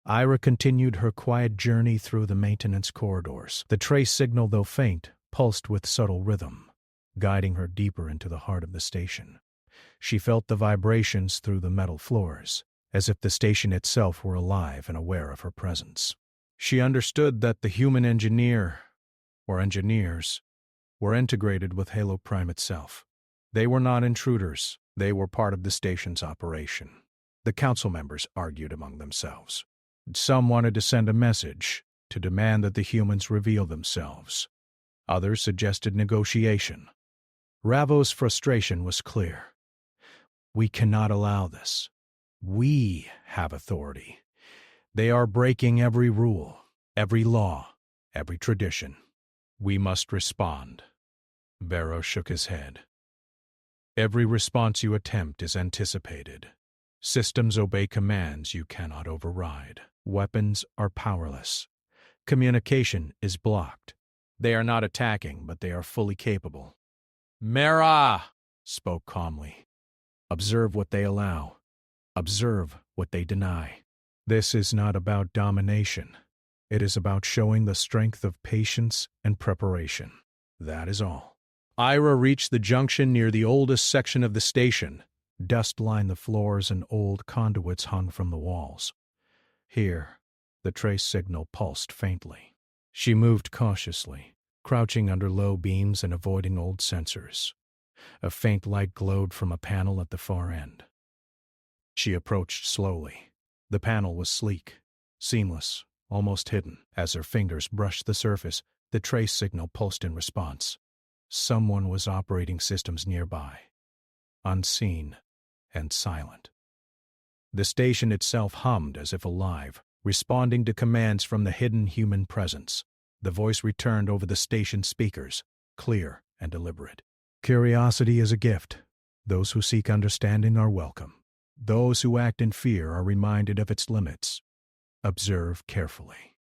Ira continued her quiet journey through the maintenance corridors. The trace signal, though faint, pulsed with subtle rhythm, guiding her deeper into the heart of the station. She felt the vibrations through the metal floors, as if the station itself were alive and aware of her presence. She understood that the human engineer, or engineers, were integrated with Halo Prime itself. They were not intruders. They were part of the station's operation. The council members argued among themselves. Some wanted to send a message, to demand that the humans reveal themselves. Others suggested negotiation. Ravo's frustration was clear. "We cannot allow this. We have authority. They are breaking every rule, every law, every tradition. We must respond." Varro shook his head. "Every response you attempt is anticipated. Systems obey commands you cannot override. Weapons are powerless. Communication is blocked. They are not attacking, but they are fully capable. Mera! spoke calmly. Observe what they allow. Observe what they deny. This is not about domination. It is about showing the strength of patience and preparation. That is all. Ira reached the junction near the oldest section of the station. Dust lined the floors and old conduits hung from the walls. Here, the trace signal pulsed faintly. She moved cautiously, crouching under low beams and avoiding old sensors. A faint light glowed from a panel at the far end. She approached slowly. The panel was sleek, seamless, almost hidden. As her fingers brushed the surface, the trace signal pulsed in response. Someone was operating systems nearby, unseen and silent. The station itself hummed as if alive, responding to commands from the hidden human presence. The voice returned over the station speakers, clear and deliberate. Curiosity is a gift. Those who seek understanding are welcome. Those who act in fear are reminded of its limits. Observe carefully.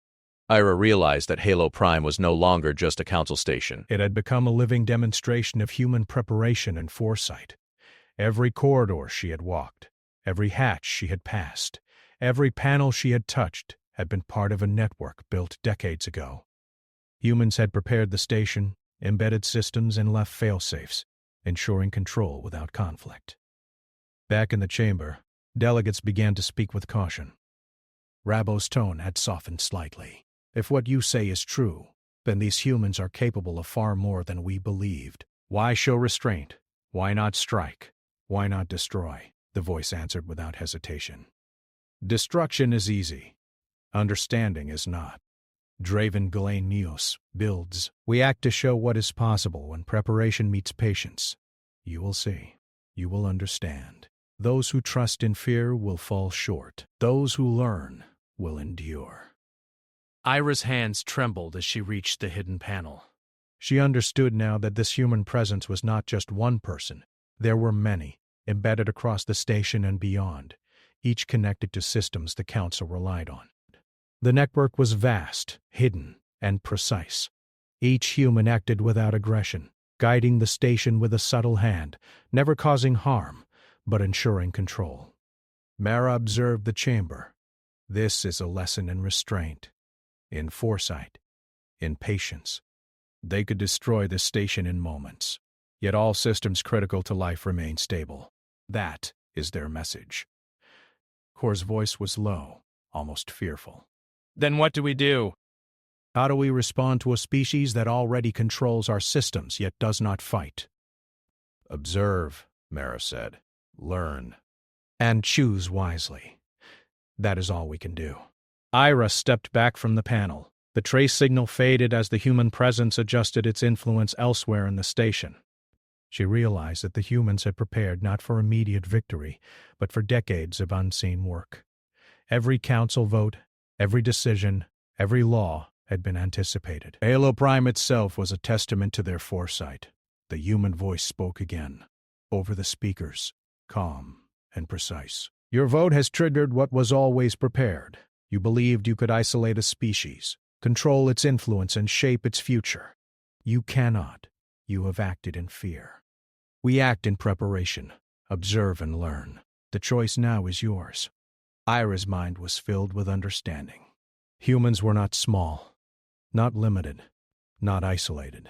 Ira realized that Halo Prime was no longer just a council station. It had become a living demonstration of human preparation and foresight. Every corridor she had walked, every hatch she had passed, every panel she had touched had been part of a network built decades ago. Humans had prepared the station, embedded systems, and left fail-safes, ensuring control without conflict. Back in the chamber, delegates began to speak with caution. Rabo's tone had softened slightly. If what you say is true, then these humans are capable of far more than we believed. Why show restraint? Why not strike? Why not destroy? The voice answered without hesitation. Destruction is easy. Understanding is not. Draven Galenios builds. We act to show what is possible when preparation meets patience. You will see. You will understand. Those who trust in fear will fall short. Those who learn will endure. Ira's hands trembled as she reached the hidden panel. She understood now that this human presence was not just one person. There were many, embedded across the station and beyond, each connected to systems the Council relied on. The network was vast, hidden, and precise. Each human acted without aggression, guiding the station with a subtle hand, never causing harm, but ensuring control. Mara observed the chamber. This is a lesson in restraint, in foresight, in patience. They could destroy this station in moments, yet all systems critical to life remain stable. That is their message. Kor's voice was low, almost fearful. Then what do we do? How do we respond to a species that already controls our systems yet does not fight? Observe, Mara said. Learn. And choose wisely. That is all we can do. Ira stepped back from the panel. The trace signal faded as the human presence adjusted its influence elsewhere in the station. She realized that the humans had prepared not for immediate victory, but for decades of unseen work. Every council vote, every decision, every law had been anticipated. Halo Prime itself was a testament to their foresight. The human voice spoke again, over the speakers, calm and precise. Your vote has triggered what was always prepared. You believed you could isolate a species, control its influence, and shape its future. You cannot. You have acted in fear. We act in preparation, observe and learn. The choice now is yours. Ira's mind was filled with understanding. Humans were not small, not limited, not isolated.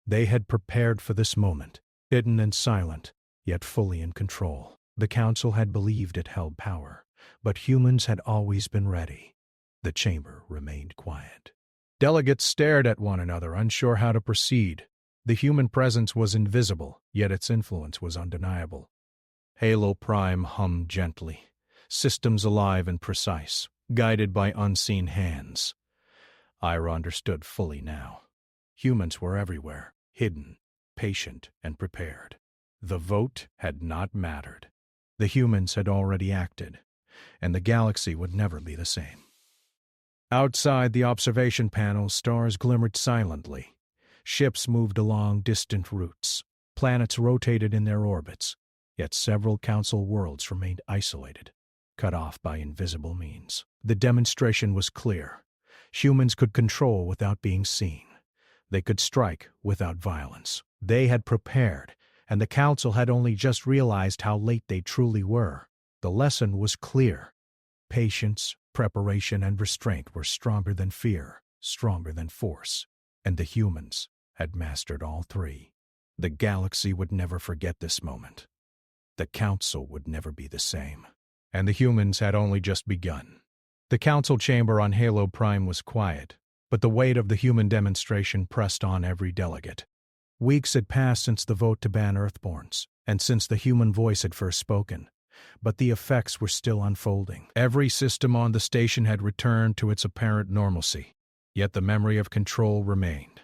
They had prepared for this moment, hidden and silent, yet fully in control. The Council had believed it held power, but humans had always been ready. The chamber remained quiet. Delegates stared at one another, unsure how to proceed. The human presence was invisible, yet its influence was undeniable. Halo Prime hummed gently, systems alive and precise, guided by unseen hands. Ira understood fully now. Humans were everywhere, hidden, patient, and prepared. The vote had not mattered. The humans had already acted, and the galaxy would never be the same. Outside the observation panel, stars glimmered silently. Ships moved along distant routes. Planets rotated in their orbits, yet several Council worlds remained isolated, cut off by invisible means. The demonstration was clear. Humans could control without being seen. They could strike without violence. They had prepared, and the council had only just realized how late they truly were. The lesson was clear. Patience, preparation, and restraint were stronger than fear, stronger than force, and the humans had mastered all three. The galaxy would never forget this moment. The council would never be the same. And the humans had only just begun. The council chamber on Halo Prime was quiet, but the weight of the human demonstration pressed on every delegate. Weeks had passed since the vote to ban Earthborns, and since the human voice had first spoken, but the effects were still unfolding. Every system on the station had returned to its apparent normalcy, yet the memory of control remained.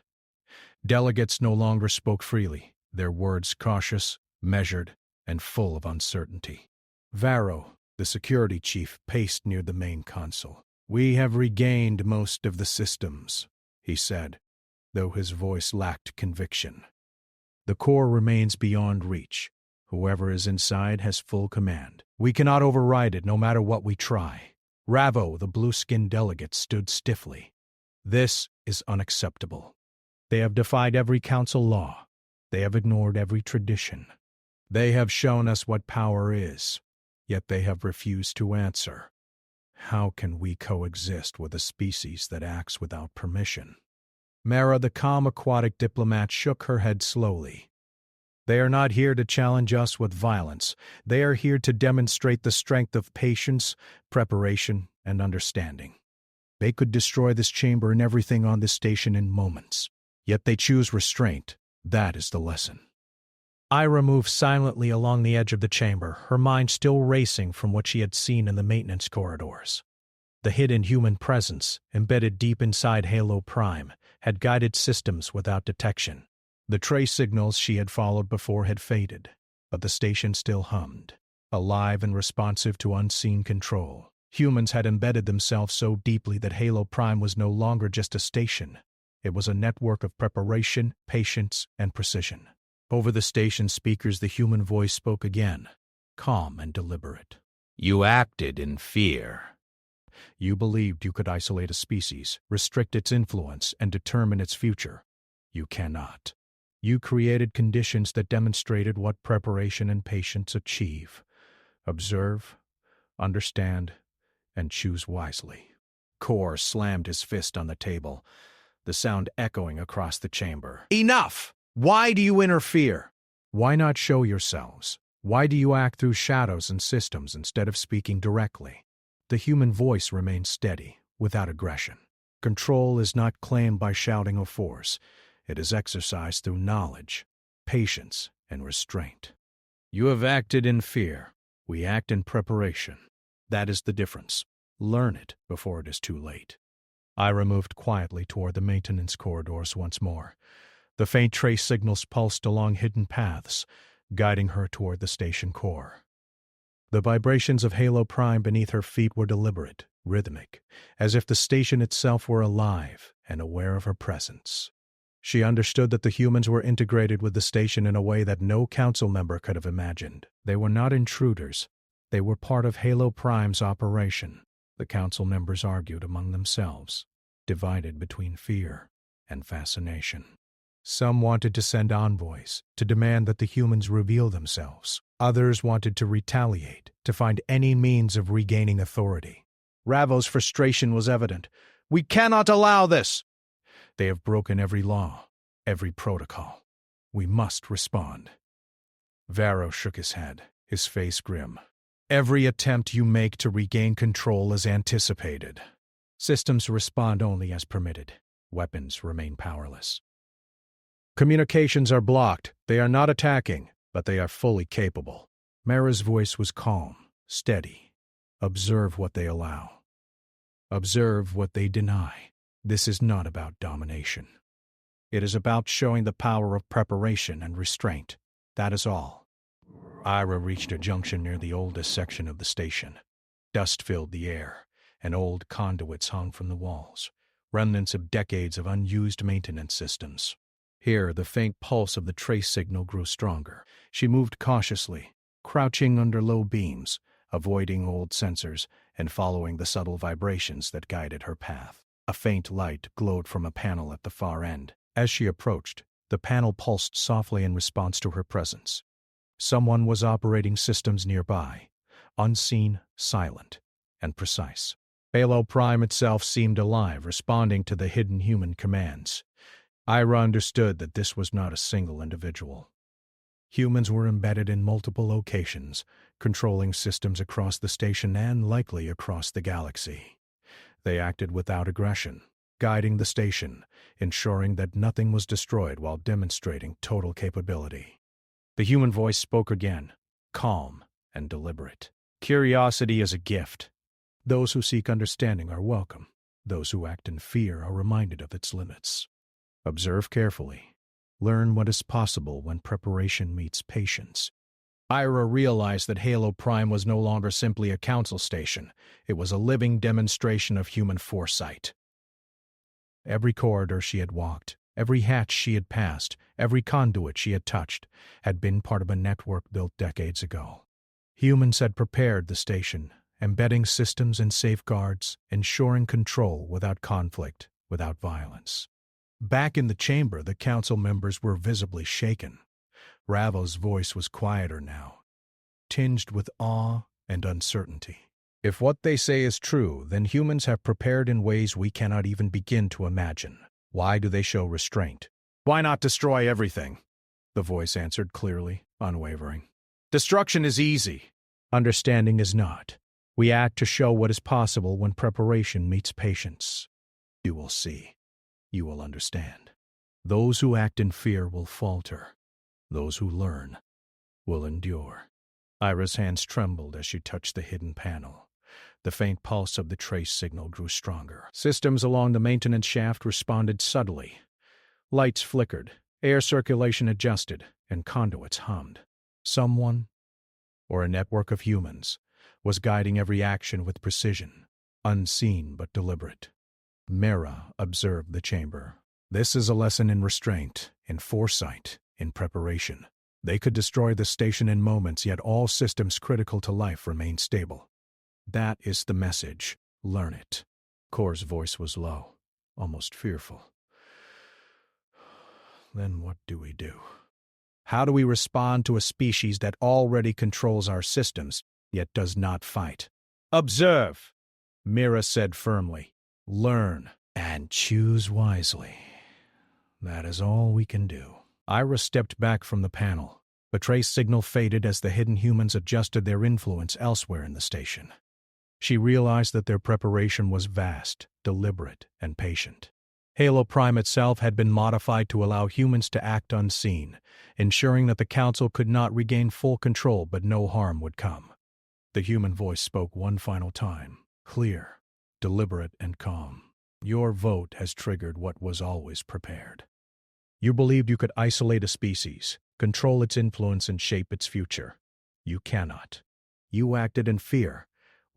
Delegates no longer spoke freely, their words cautious, measured, and full of uncertainty. Varro, the security chief, paced near the main console. "We have regained most of the systems," he said, though his voice lacked conviction. "The core remains beyond reach. Whoever is inside has full command. We cannot override it no matter what we try." Ravo, the blue-skinned delegate, stood stiffly. "This is unacceptable. They have defied every council law. They have ignored every tradition. They have shown us what power is, yet they have refused to answer. How can we coexist with a species that acts without permission?" Mara, the calm aquatic diplomat, shook her head slowly. "They are not here to challenge us with violence. They are here to demonstrate the strength of patience, preparation, and understanding. They could destroy this chamber and everything on this station in moments. Yet they choose restraint. That is the lesson." Ira moved silently along the edge of the chamber, her mind still racing from what she had seen in the maintenance corridors. The hidden human presence, embedded deep inside Halo Prime, had guided systems without detection. The trace signals she had followed before had faded, but the station still hummed, alive and responsive to unseen control. Humans had embedded themselves so deeply that Halo Prime was no longer just a station. It was a network of preparation, patience, and precision. Over the station speakers, the human voice spoke again, calm and deliberate. "You acted in fear. You believed you could isolate a species, restrict its influence, and determine its future. You cannot. You created conditions that demonstrated what preparation and patience achieve. Observe, understand, and choose wisely." Kor slammed his fist on the table, the sound echoing across the chamber. "Enough! Why do you interfere? Why not show yourselves? Why do you act through shadows and systems instead of speaking directly?" The human voice remained steady, without aggression. Control is not claimed by shouting or force. It is exercised through knowledge, patience, and restraint. You have acted in fear. We act in preparation. That is the difference. Learn it before it is too late. Ira moved quietly toward the maintenance corridors once more. The faint trace signals pulsed along hidden paths, guiding her toward the station core. The vibrations of Halo Prime beneath her feet were deliberate, rhythmic, as if the station itself were alive and aware of her presence. She understood that the humans were integrated with the station in a way that no council member could have imagined. They were not intruders. They were part of Halo Prime's operation. The council members argued among themselves, divided between fear and fascination. Some wanted to send envoys, to demand that the humans reveal themselves. Others wanted to retaliate, to find any means of regaining authority. Ravo's frustration was evident. "We cannot allow this! They have broken every law, every protocol. We must respond." Varro shook his head, his face grim. "Every attempt you make to regain control is anticipated. Systems respond only as permitted. Weapons remain powerless. Communications are blocked. They are not attacking, but they are fully capable." Mara's voice was calm, steady. "Observe what they allow. Observe what they deny. This is not about domination. It is about showing the power of preparation and restraint. That is all." Ira reached a junction near the oldest section of the station. Dust filled the air, and old conduits hung from the walls, remnants of decades of unused maintenance systems. Here, the faint pulse of the trace signal grew stronger. She moved cautiously, crouching under low beams, avoiding old sensors and following the subtle vibrations that guided her path. A faint light glowed from a panel at the far end. As she approached, The panel pulsed softly in response to her presence. Someone was operating systems nearby, unseen, silent, and precise. Halo Prime itself seemed alive, responding to the hidden human commands. Ira understood that this was not a single individual. Humans were embedded in multiple locations, controlling systems across the station and likely across the galaxy. They acted without aggression, guiding the station, ensuring that nothing was destroyed while demonstrating total capability. The human voice spoke again, calm and deliberate. Curiosity is a gift. Those who seek understanding are welcome. Those who act in fear are reminded of its limits. Observe carefully. Learn what is possible when preparation meets patience. Ira realized that Halo Prime was no longer simply a council station. It was a living demonstration of human foresight. Every corridor she had walked, every hatch she had passed, every conduit she had touched, had been part of a network built decades ago. Humans had prepared the station, embedding systems and safeguards, ensuring control without conflict, without violence. Back in the chamber, the council members were visibly shaken. Ravo's voice was quieter now, tinged with awe and uncertainty. If what they say is true, then humans have prepared in ways we cannot even begin to imagine. Why do they show restraint? Why not destroy everything? The voice answered clearly, unwavering. Destruction is easy. Understanding is not. We act to show what is possible when preparation meets patience. You will see. You will understand. Those who act in fear will falter. Those who learn will endure. Ira's hands trembled as she touched the hidden panel. The faint pulse of the trace signal grew stronger. Systems along the maintenance shaft responded subtly. Lights flickered, air circulation adjusted, and conduits hummed. Someone, or a network of humans, was guiding every action with precision, unseen but deliberate. Mira observed the chamber. This is a lesson in restraint, in foresight, in preparation. They could destroy the station in moments, yet all systems critical to life remain stable. That is the message. Learn it. Kor's voice was low, almost fearful. Then what do we do? How do we respond to a species that already controls our systems, yet does not fight? Observe, Mira said firmly. Learn and choose wisely. That is all we can do. Ira stepped back from the panel. The trace signal faded as the hidden humans adjusted their influence elsewhere in the station. She realized that their preparation was vast, deliberate, and patient. Halo Prime itself had been modified to allow humans to act unseen, ensuring that the Council could not regain full control but no harm would come. The human voice spoke one final time, clear, deliberate, and calm. Your vote has triggered what was always prepared. You believed you could isolate a species, control its influence, and shape its future. You cannot. You acted in fear.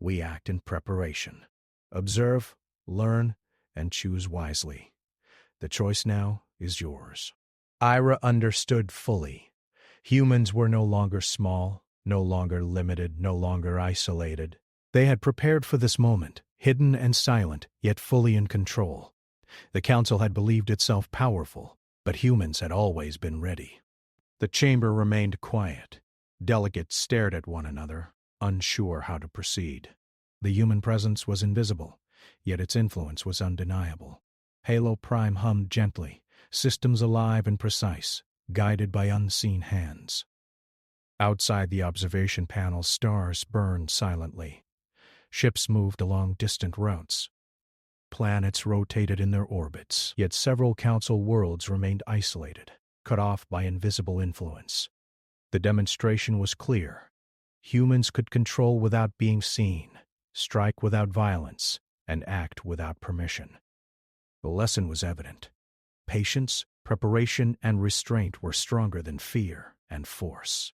We act in preparation. Observe, learn, and choose wisely. The choice now is yours. Ira understood fully. Humans were no longer small, no longer limited, no longer isolated. They had prepared for this moment, hidden and silent, yet fully in control. The Council had believed itself powerful, but humans had always been ready. The chamber remained quiet. Delegates stared at one another, unsure how to proceed. The human presence was invisible, yet its influence was undeniable. Halo Prime hummed gently, systems alive and precise, guided by unseen hands. Outside the observation panel, stars burned silently. Ships moved along distant routes. Planets rotated in their orbits, yet several Council worlds remained isolated, cut off by invisible influence. The demonstration was clear. Humans could control without being seen, strike without violence, and act without permission. The lesson was evident. Patience, preparation, and restraint were stronger than fear and force.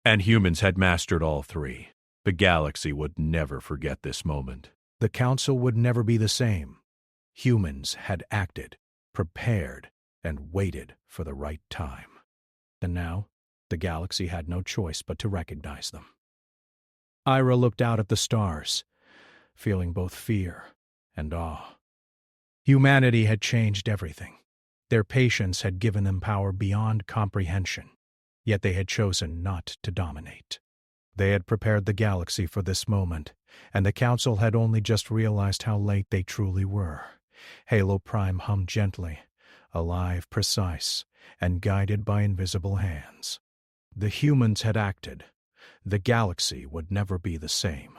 And humans had mastered all three. The galaxy would never forget this moment. The Council would never be the same. Humans had acted, prepared, and waited for the right time. And now, the galaxy had no choice but to recognize them. Ira looked out at the stars, feeling both fear and awe. Humanity had changed everything. Their patience had given them power beyond comprehension, yet they had chosen not to dominate. They had prepared the galaxy for this moment, and the Council had only just realized how late they truly were. Halo Prime hummed gently, alive, precise, and guided by invisible hands. The humans had acted. The galaxy would never be the same.